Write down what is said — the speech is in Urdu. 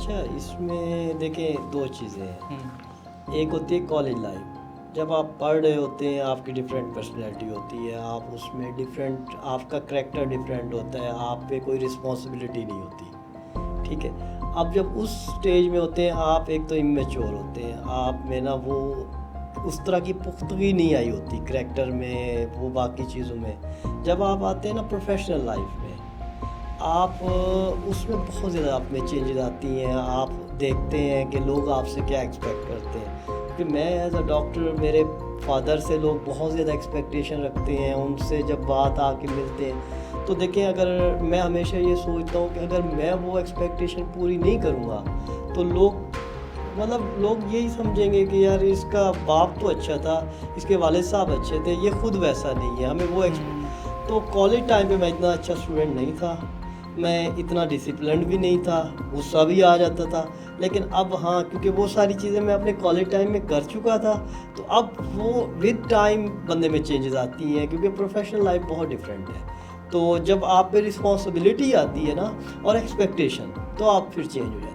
اچھا اس میں دیکھیں دو چیزیں ہیں. ایک ہوتی ہے کالج لائف. جب آپ پڑھ رہے ہوتے ہیں آپ کی ڈفرینٹ پرسنالٹی ہوتی ہے, آپ اس میں ڈفرینٹ, آپ کا کریکٹر ڈفرینٹ ہوتا ہے, آپ پہ کوئی رسپانسبلٹی نہیں ہوتی, ٹھیک ہے. اب جب اس سٹیج میں ہوتے ہیں آپ ایک تو امیچور ہوتے ہیں, آپ میں نا وہ اس طرح کی پختگی نہیں آئی ہوتی کریکٹر میں, وہ باقی چیزوں میں. جب آپ آتے ہیں نا پروفیشنل لائف میں, آپ اس میں بہت زیادہ آپ میں چینجز آتی ہیں. آپ دیکھتے ہیں کہ لوگ آپ سے کیا ایکسپیکٹ کرتے ہیں, کہ میں ایز اے ڈاکٹر, میرے فادر سے لوگ بہت زیادہ ایکسپیکٹیشن رکھتے ہیں. ان سے جب بات آ کے ملتے ہیں تو دیکھیں, اگر میں ہمیشہ یہ سوچتا ہوں کہ اگر میں وہ ایکسپیکٹیشن پوری نہیں کروں گا تو لوگ یہی سمجھیں گے کہ یار اس کا باپ تو اچھا تھا, اس کے والد صاحب اچھے تھے, یہ خود ویسا نہیں ہے. ہمیں وہ تو کالج ٹائم پہ میں اتنا اچھا اسٹوڈنٹ نہیں تھا, میں اتنا ڈسپلنڈ بھی نہیں تھا, غصہ بھی آ جاتا تھا. لیکن اب ہاں, کیونکہ وہ ساری چیزیں میں اپنے کالج ٹائم میں کر چکا تھا, تو اب وہ ود ٹائم بندے میں چینجز آتی ہیں, کیونکہ پروفیشنل لائف بہت ڈفرینٹ ہے. تو جب آپ پہ رسپانسبلٹی آتی ہے نا اور ایکسپیکٹیشن, تو آپ پھر چینج ہو جاتے ہیں.